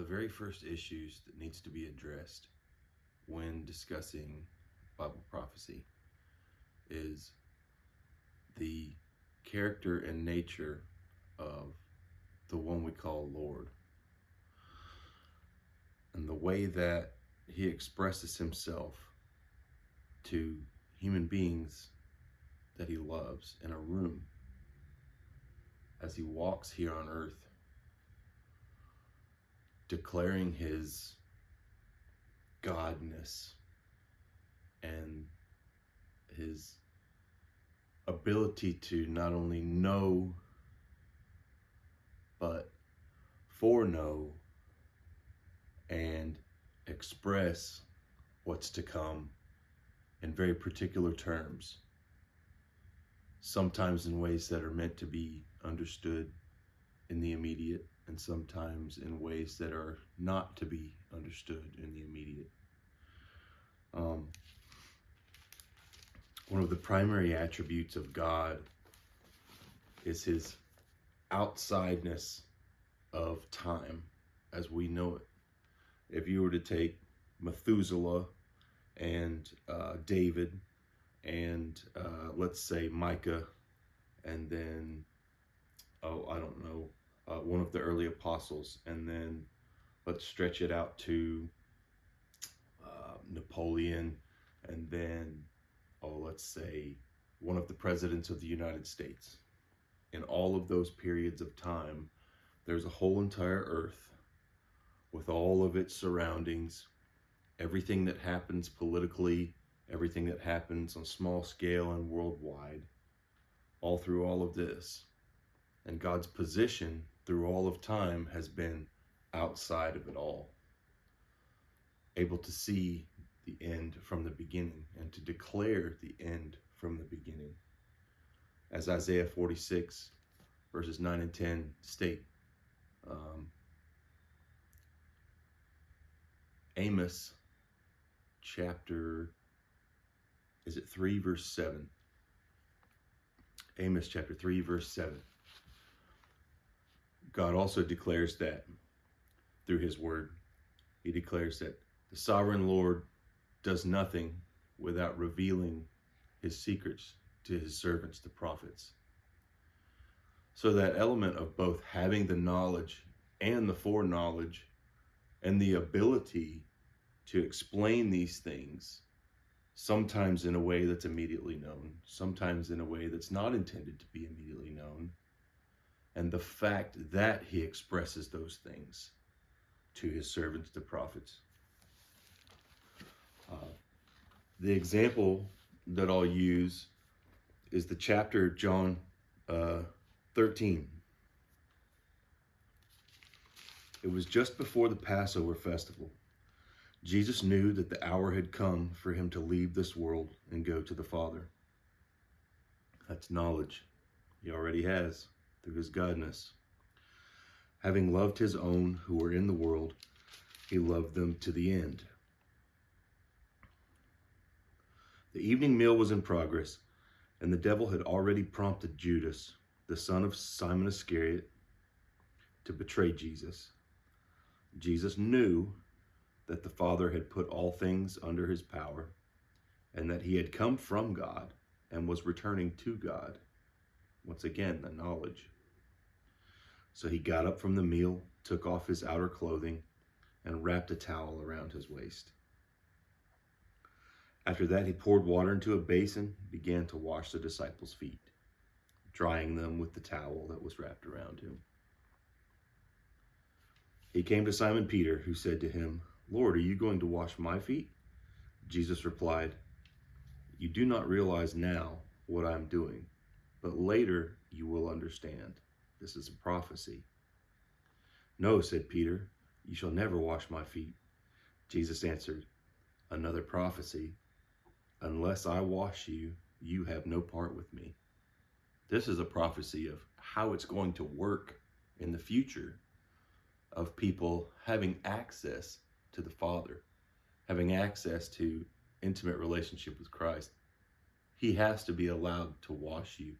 very first issues that needs to be addressed when discussing Bible prophecy is the character and nature of the one we call Lord, and the way that he expresses himself to human beings that he loves in a room as he walks here on earth, declaring his godness and his ability to not only know but foreknow and express what's to come in very particular terms, sometimes in ways that are meant to be understood in the immediate, and sometimes in ways that are not to be understood in the immediate. One of the primary attributes of God is his outsideness of time as we know it. If you were to take Methuselah and David and let's say Micah, and then one of the early apostles, and then let's stretch it out to Napoleon, and then let's say one of the presidents of the United States. In all of those periods of time, there's a whole entire earth with all of its surroundings, everything that happens politically, everything that happens on small scale and worldwide, all through all of this. And God's position through all of time has been outside of it all, able to see the end from the beginning and to declare the end from the beginning. As Isaiah 46 verses 9 and 10 state. Amos chapter, is it 3 verse 7? Amos chapter 3 verse 7. God also declares that through his word. He declares that the sovereign Lord does nothing without revealing his secrets to his servants, the prophets. So that element of both having the knowledge and the foreknowledge and the ability to explain these things, sometimes in a way that's immediately known, sometimes in a way that's not intended to be immediately known, and the fact that he expresses those things to his servants, the prophets. The example that I'll use is the chapter John 13. It was just before the Passover festival. Jesus knew that the hour had come for him to leave this world and go to the Father. That's knowledge he already has through his godness. Having loved his own who were in the world, he loved them to the end. The evening meal was in progress, and the devil had already prompted Judas, the son of Simon Iscariot, to betray Jesus. Jesus knew that the Father had put all things under his power, and that he had come from God and was returning to God. Once again, the knowledge. So he got up from the meal, took off his outer clothing, and wrapped a towel around his waist. After that, he poured water into a basin, began to wash the disciples' feet, drying them with the towel that was wrapped around him. He came to Simon Peter, who said to him, "Lord, are you going to wash my feet?" Jesus replied, "You do not realize now what I am doing, but later you will understand." This is a prophecy. "No," said Peter, "you shall never wash my feet." Jesus answered, "Another prophecy. Unless I wash you, you have no part with me." This is a prophecy of how it's going to work in the future, of people having access to the Father, having access to intimate relationship with Christ. He has to be allowed to wash you.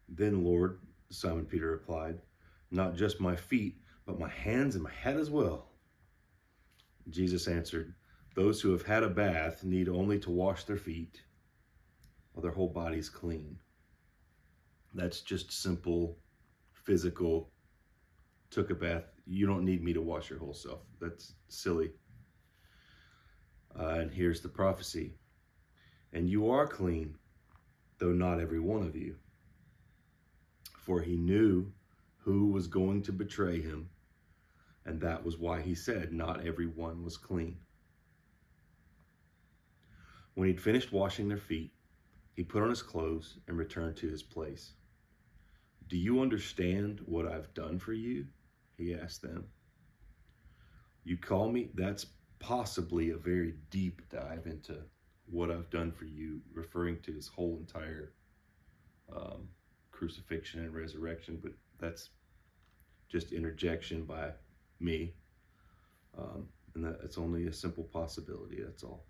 "Then, Lord," Simon Peter replied, not just my feet, but my hands and my head as well." Jesus answered, "Those who have had a bath need only to wash their feet, while their whole body's clean." That's just simple, physical, took a bath. You don't need me to wash your whole self. That's silly. And here's the prophecy. "And you are clean, though not every one of you." For he knew who was going to betray him, and that was why he said not every one was clean. When he'd finished washing their feet, he put on his clothes and returned to his place. "Do you understand what I've done for you?" he asked them. "You call me?" That's possibly a very deep dive into what I've done for you, referring to his whole entire crucifixion and resurrection, but that's just interjection by me. And that's only a simple possibility, that's all.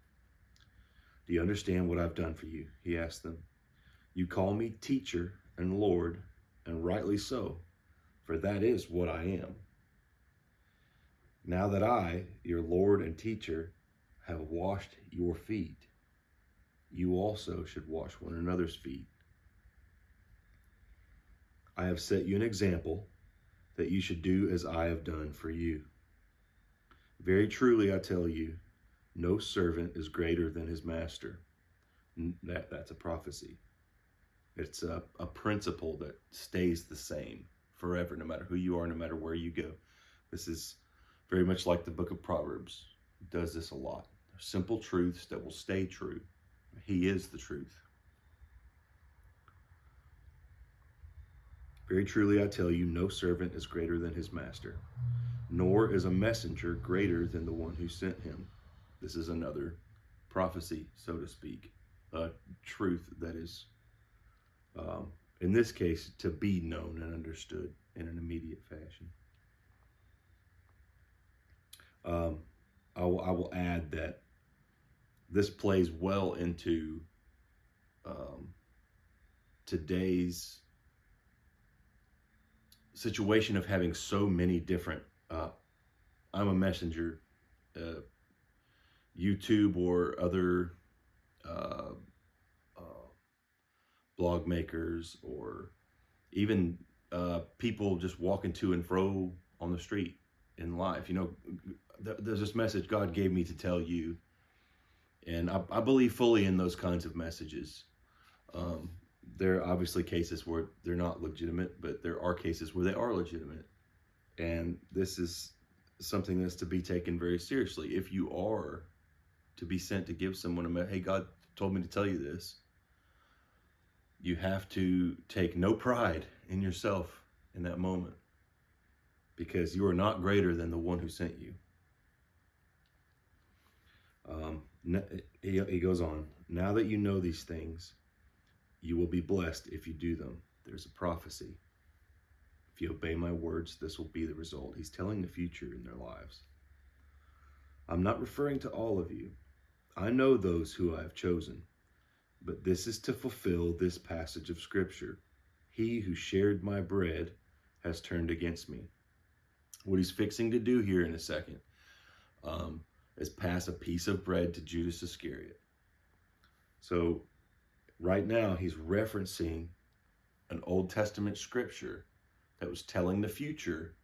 "Do you understand what I've done for you?" he asked them. "You call me teacher and Lord, and rightly so, for that is what I am. Now that I, your Lord and teacher, have washed your feet, you also should wash one another's feet. I have set you an example that you should do as I have done for you. Very truly I tell you, no servant is greater than his master." That's a prophecy. It's a principle that stays the same forever, no matter who you are, no matter where you go. This is very much like the book of Proverbs. It does this a lot. They're simple truths that will stay true. He is the truth. "Very truly I tell you, no servant is greater than his master, nor is a messenger greater than the one who sent him." This is another prophecy, so to speak, a truth that is, in this case, to be known and understood in an immediate fashion. I will add that this plays well into today's situation of having so many different I'm a messenger, YouTube or other blog makers, or even people just walking to and fro on the street in life. There's this message God gave me to tell you, and I believe fully in those kinds of messages. There are obviously cases where they're not legitimate, but there are cases where they are legitimate. And this is something that's to be taken very seriously. If you are to be sent to give someone a message, "Hey, God told me to tell you this," you have to take no pride in yourself in that moment, because you are not greater than the one who sent you. He goes on, "Now that you know these things, you will be blessed if you do them." There's a prophecy. If you obey my words, this will be the result. He's telling the future in their lives. "I'm not referring to all of you. I know those who I have chosen, but this is to fulfill this passage of Scripture. He who shared my bread has turned against me." What he's fixing to do here in a second is pass a piece of bread to Judas Iscariot. So right now he's referencing an Old Testament scripture that was telling the future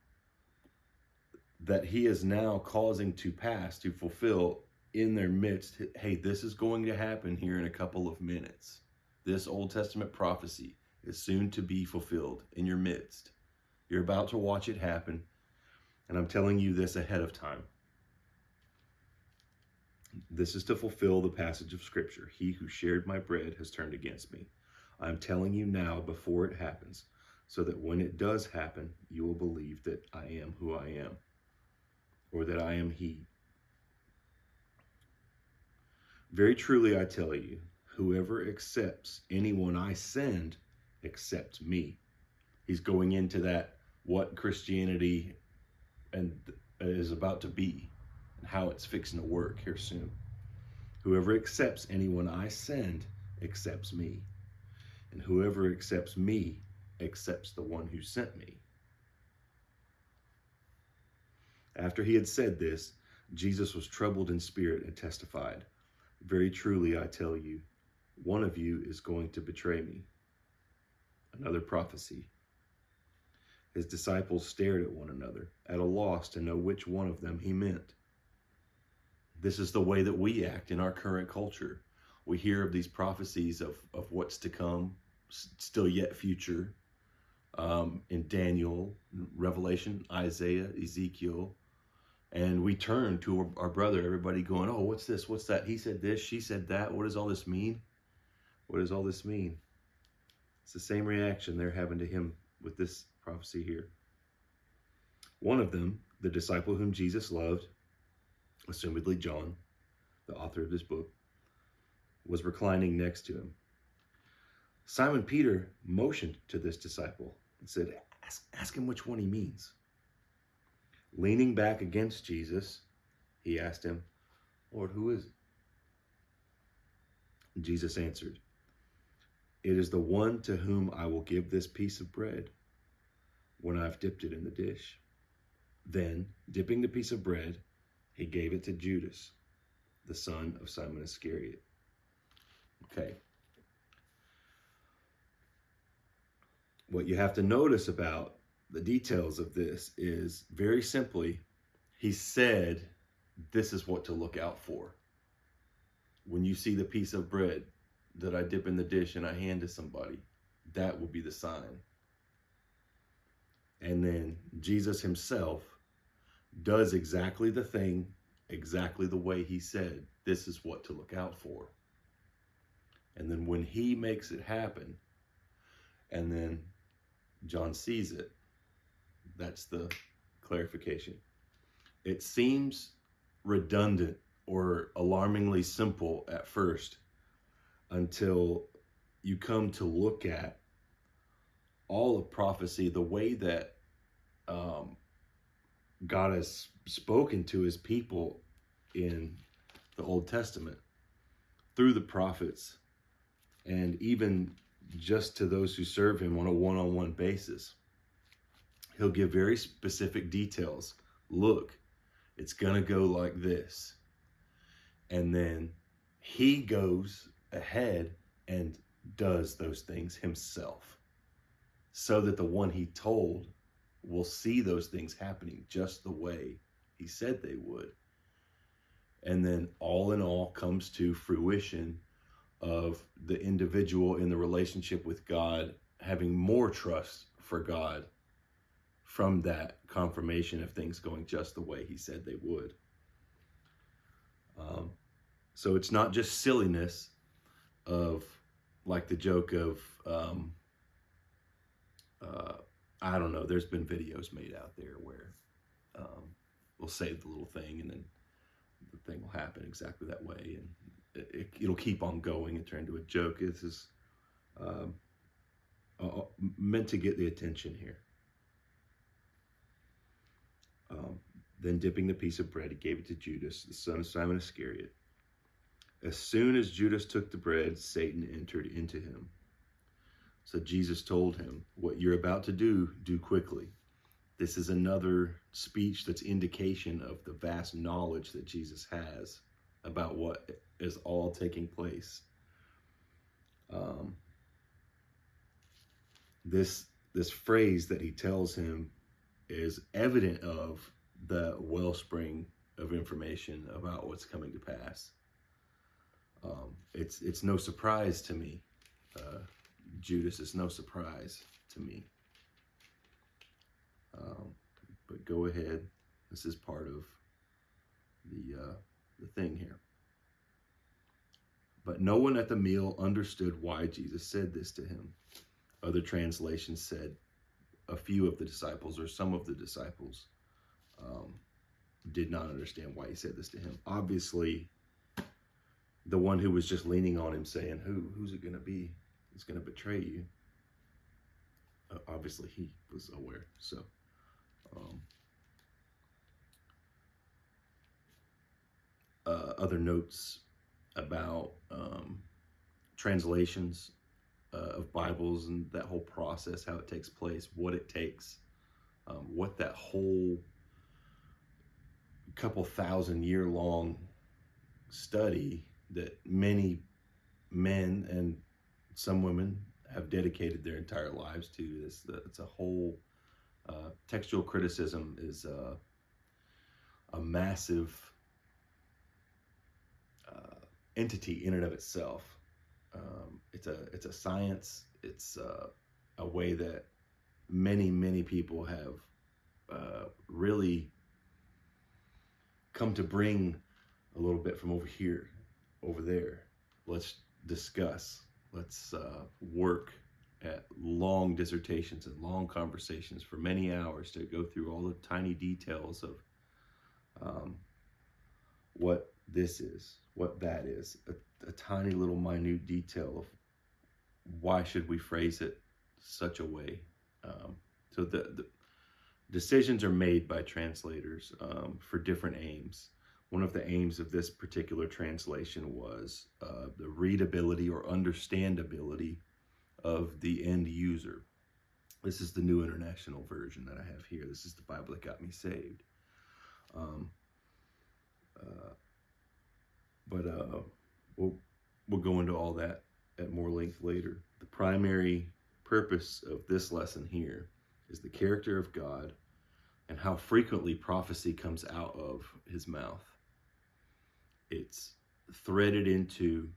that he is now causing to pass, to fulfill in their midst. Hey, this is going to happen here in a couple of minutes. This Old Testament prophecy is soon to be fulfilled in your midst. You're about to watch it happen, and I'm telling you this ahead of time. This is to fulfill the passage of Scripture. He who shared my bread has turned against me. I'm telling you now before it happens, so that when it does happen, you will believe that I am who I am, or that I am he. Very truly I tell you, whoever accepts anyone I send accepts me. He's going into that, what Christianity and is about to be, and how it's fixing to work here soon. Whoever accepts anyone I send accepts me, and whoever accepts me accepts the one who sent me. After he had said this, Jesus was troubled in spirit and testified, "Very truly I tell you, one of you is going to betray me." Another prophecy. His disciples stared at one another, at a loss to know which one of them he meant. This is the way that we act in our current culture. We hear of these prophecies of what's to come, still yet future, in Daniel, Revelation, Isaiah, Ezekiel, and we turn to our brother, everybody going, "Oh, what's this? What's that? He said this, she said that. What does all this mean? What does all this mean?" It's the same reaction they're having to him with this prophecy here. One of them, the disciple whom Jesus loved, assumedly John, the author of this book, was reclining next to him. Simon Peter motioned to this disciple and said, ask him which one he means. Leaning back against Jesus, he asked him, "Lord, who is it?" Jesus answered, "It is the one to whom I will give this piece of bread when I've dipped it in the dish." Then, dipping the piece of bread, he gave it to Judas, the son of Simon Iscariot. Okay. What you have to notice about the details of this is, very simply, he said, this is what to look out for. When you see the piece of bread that I dip in the dish and I hand to somebody, that will be the sign. And then Jesus himself does exactly the thing, exactly the way he said, this is what to look out for. And then when he makes it happen, and then John sees it, that's the clarification. It seems redundant or alarmingly simple at first, until you come to look at all of prophecy, the way that God has spoken to his people in the Old Testament through the prophets, and even just to those who serve him on a one-on-one basis. He'll give very specific details. Look, it's going to go like this. And then he goes ahead and does those things himself, so that the one he told will see those things happening just the way he said they would. And then all in all comes to fruition of the individual in the relationship with God having more trust for God from that confirmation of things going just the way he said they would. So it's not just silliness of, like the joke of, I don't know, there's been videos made out there where we'll say the little thing and then the thing will happen exactly that way, and it'll keep on going and turn into a joke. This is meant to get the attention here. Then dipping the piece of bread, he gave it to Judas, the son of Simon Iscariot. As soon as Judas took the bread, Satan entered into him. So Jesus told him, "What you're about to do quickly." This is another speech that's indication of the vast knowledge that Jesus has about what is all taking place. This phrase that he tells him is evident of the wellspring of information about what's coming to pass. It's no surprise to me. Judas is no surprise to me. But go ahead. This is part of the thing here. But no one at the meal understood why Jesus said this to him. Other translations said a few of the disciples or some of the disciples did not understand why he said this to him. Obviously, the one who was just leaning on him saying, who's it going to be? It's going to betray you. Obviously, he was aware. So, other notes about translations of Bibles and that whole process, how it takes place, what it takes, what that whole couple thousand-year-long study that many men and some women have dedicated their entire lives to. It's a whole textual criticism is a massive entity in and of itself. It's a science. It's a way that many people have really come to bring a little bit from over here, over there. Let's discuss. Let's work at long dissertations and long conversations for many hours to go through all the tiny details of what this is, what that is, a tiny little minute detail of why should we phrase it such a way. So the decisions are made by translators for different aims. One of the aims of this particular translation was the readability or understandability of the end user. This is the New International Version that I have here. This is the Bible that got me saved. We'll go into all that at more length later. The primary purpose of this lesson here is the character of God and how frequently prophecy comes out of his mouth. It's threaded into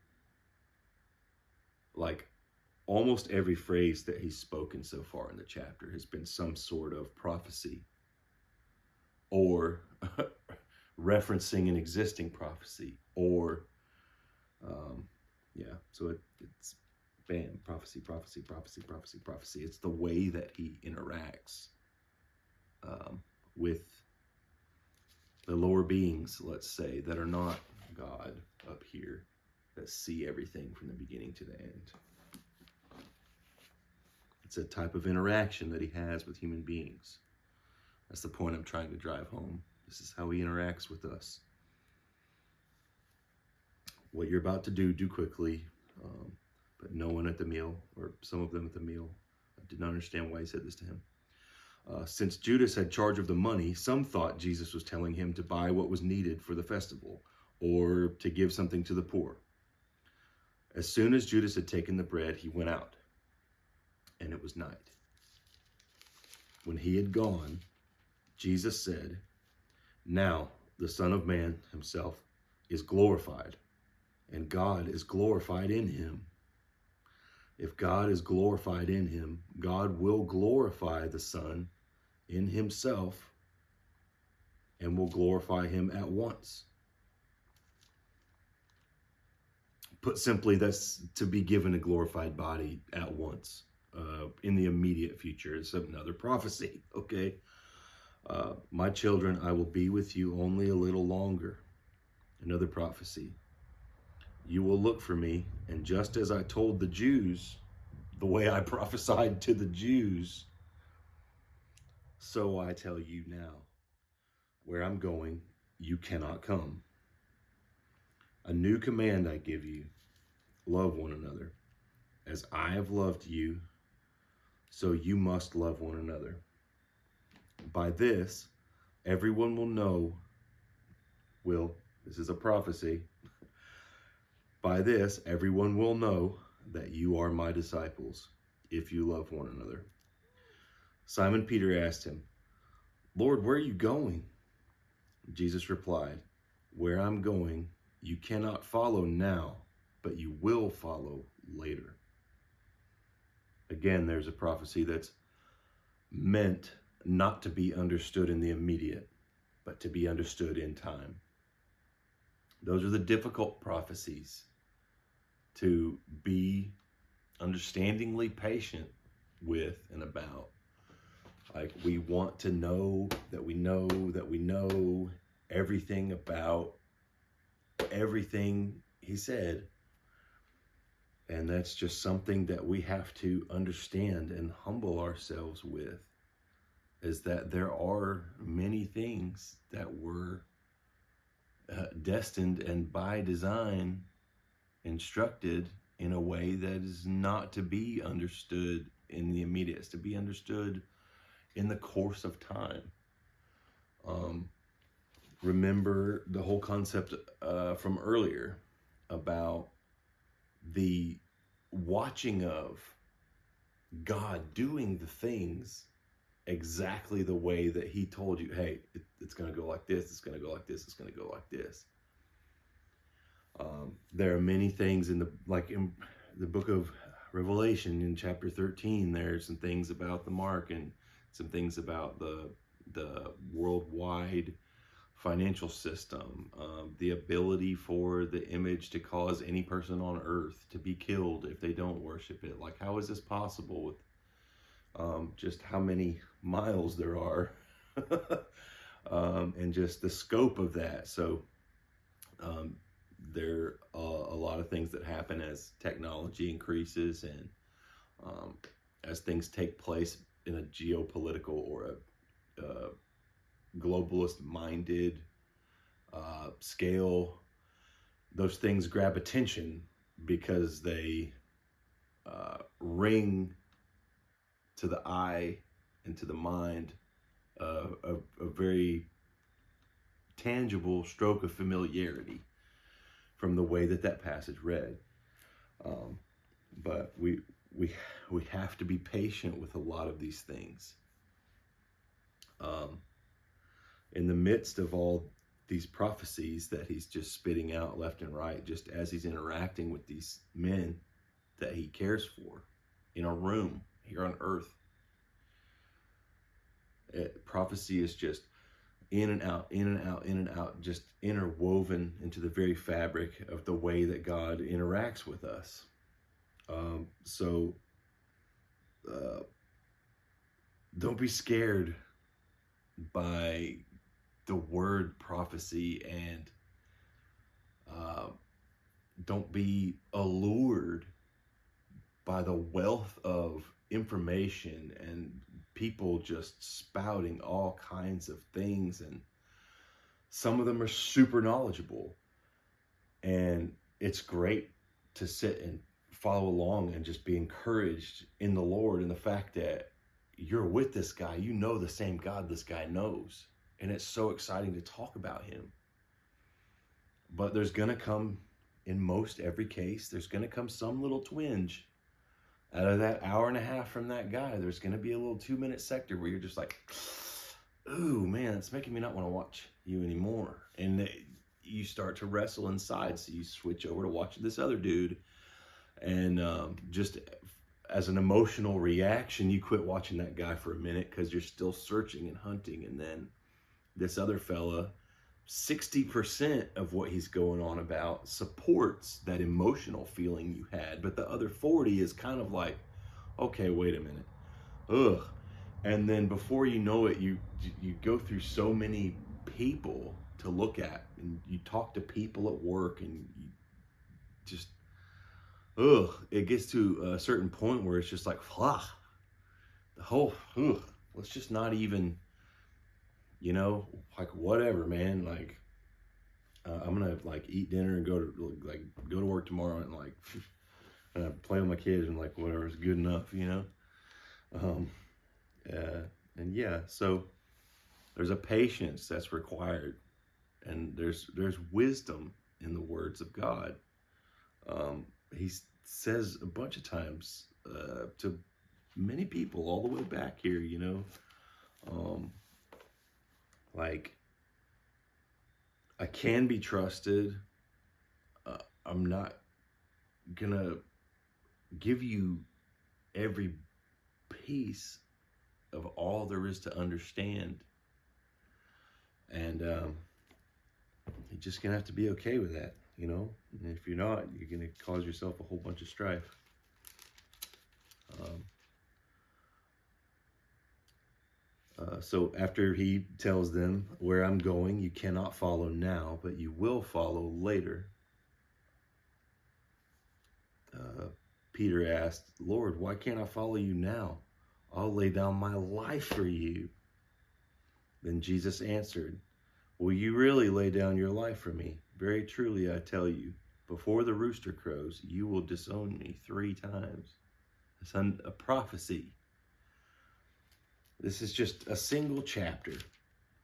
like almost every phrase that he's spoken so far in the chapter has been some sort of prophecy or referencing an existing prophecy or so it's bam, prophecy. It's the way that he interacts with the lower beings, let's say, that are not God up here, that see everything from the beginning to the end. It's a type of interaction that he has with human beings. That's the point I'm trying to drive home. This is how he interacts with us. What you're about to do quickly. But no one at the meal, or some of them at the meal, did not understand why he said this to him. Since Judas had charge of the money, some thought Jesus was telling him to buy what was needed for the festival, or to give something to the poor. As soon as Judas had taken the bread, he went out, and it was night. When he had gone, Jesus said, "Now the Son of Man himself is glorified, and God is glorified in him. If God is glorified in him, God will glorify the Son in himself and will glorify him at once." Put simply, that's to be given a glorified body at once, in the immediate future. It's another prophecy, okay? My children, I will be with you only a little longer. Another prophecy. You will look for me, and just as I told the Jews, the way I prophesied to the Jews, so I tell you now, where I'm going, you cannot come. A new command I give you, love one another. As I have loved you, so you must love one another. By this, everyone will know, this is a prophecy, by this, everyone will know that you are my disciples, if you love one another. Simon Peter asked him, "Lord, where are you going?" Jesus replied, "Where I'm going, you cannot follow now, but you will follow later." Again, there's a prophecy that's meant not to be understood in the immediate, but to be understood in time. Those are the difficult prophecies to be understandingly patient with and about. Like, we want to know that we know everything about everything he said. And that's just something that we have to understand and humble ourselves with, is that there are many things that were destined and by design instructed in a way that is not to be understood in the immediate. It's to be understood in the course of time. remember the whole concept from earlier about the watching of God doing the things exactly the way that he told you, hey, it's going to go like this, it's going to go like this, it's going to go like this. There are many things in the book of Revelation in chapter 13, there's some things about the mark and some things about the worldwide financial system, the ability for the image to cause any person on earth to be killed if they don't worship it. Like, how is this possible with just how many miles there are and just the scope of that. So there are a lot of things that happen as technology increases and as things take place in a geopolitical or a globalist minded scale. Those things grab attention because they ring to the eye and to the mind a very tangible stroke of familiarity from the way that passage read. But we have to be patient with a lot of these things. In the midst of all these prophecies that he's just spitting out left and right, just as he's interacting with these men that he cares for in a room here on earth, prophecy is just in and out, in and out, in and out, just interwoven into the very fabric of the way that God interacts with us. So don't be scared by the word prophecy, and don't be allured by the wealth of information and people just spouting all kinds of things, and some of them are super knowledgeable, and it's great to sit and follow along and just be encouraged in the Lord and the fact that you're with this guy, you know the same God this guy knows, and it's so exciting to talk about him. But there's gonna come, in most every case, there's gonna come some little twinge out of that hour and a half from that guy. There's going to be a little 2-minute sector where you're just like, ooh, man, it's making me not want to watch you anymore. And you start to wrestle inside. So you switch over to watching this other dude. And just as an emotional reaction, you quit watching that guy for a minute because you're still searching and hunting. And then this other fella, 60% of what he's going on about supports that emotional feeling you had, but the other 40 is kind of like, okay, wait a minute, ugh. And then before you know it, you go through so many people to look at, and you talk to people at work, and you just, ugh, it gets to a certain point where it's just like, the whole, ugh, let's just not even, like, whatever, man. Like, I'm gonna like eat dinner and go to work tomorrow, and like play with my kids, and like whatever is good enough, and yeah, so there's a patience that's required, and there's wisdom in the words of God. He says a bunch of times to many people all the way back here, like, I can be trusted. I'm not gonna give you every piece of all there is to understand. And you're just gonna have to be okay with that, And if you're not, you're gonna cause yourself a whole bunch of strife. So after he tells them, where I'm going, you cannot follow now, but you will follow later. Peter asked, Lord, why can't I follow you now? I'll lay down my life for you. Then Jesus answered, will you really lay down your life for me? Very truly, I tell you, before the rooster crows, you will disown me 3 times. It's a prophecy. This is just a single chapter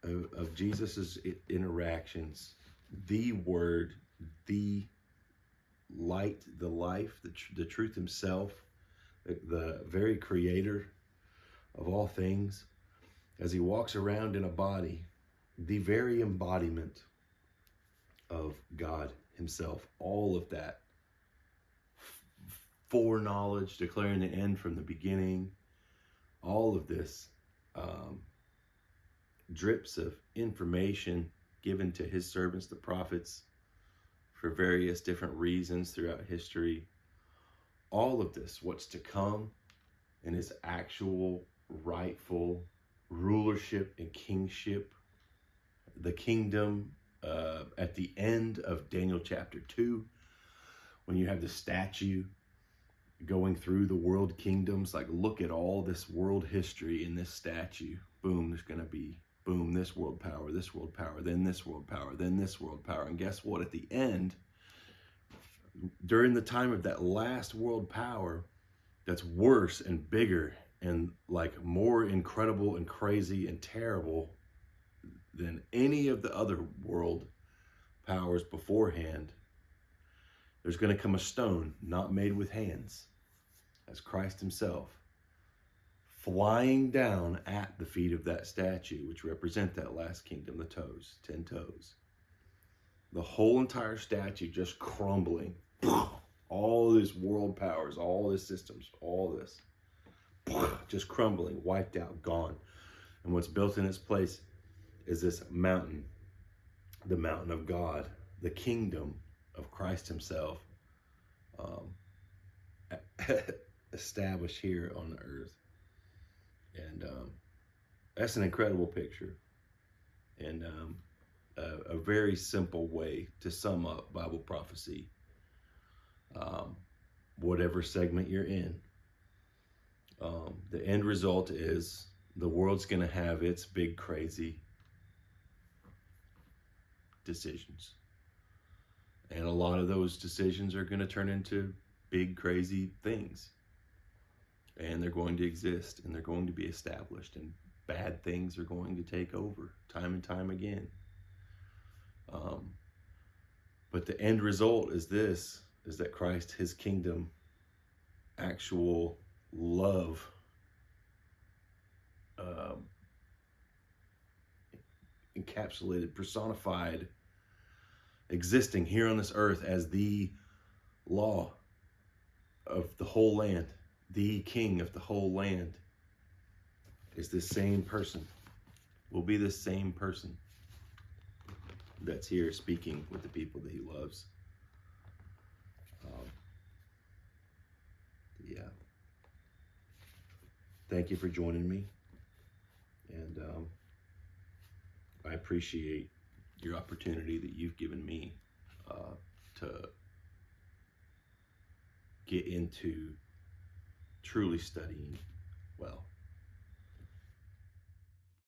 of Jesus's interactions, the Word, the light, the life, the truth himself, the very creator of all things, as he walks around in a body, the very embodiment of God himself, all of that foreknowledge, declaring the end from the beginning, all of this drips of information given to his servants, the prophets, for various different reasons throughout history. All of this, what's to come, and his actual rightful rulership and kingship, the kingdom at the end of Daniel chapter 2, when you have the statue going through the world kingdoms, like look at all this world history in this statue. Boom, there's going to be, boom, this world power, then this world power, then this world power. And guess what? At the end, during the time of that last world power, that's worse and bigger and like more incredible and crazy and terrible than any of the other world powers beforehand, there's going to come a stone not made with hands, as Christ himself, flying down at the feet of that statue, which represent that last kingdom, the toes, 10 toes. The whole entire statue just crumbling. All these world powers, all these systems, all this just crumbling, wiped out, gone. And what's built in its place is this mountain, the mountain of God, the kingdom of Christ himself, established here on the earth. And that's an incredible picture, and a very simple way to sum up Bible prophecy, whatever segment you're in. The end result is the world's going to have its big crazy decisions, and a lot of those decisions are going to turn into big crazy things, and they're going to exist, and they're going to be established, and bad things are going to take over time and time again. But the end result is this, is that Christ, his kingdom, actual love, encapsulated, personified, existing here on this earth as the law of the whole land, the king of the whole land, is this same person, will be the same person that's here speaking with the people that he loves. Yeah. Thank you for joining me. And I appreciate your opportunity that you've given me to get into truly studying, well,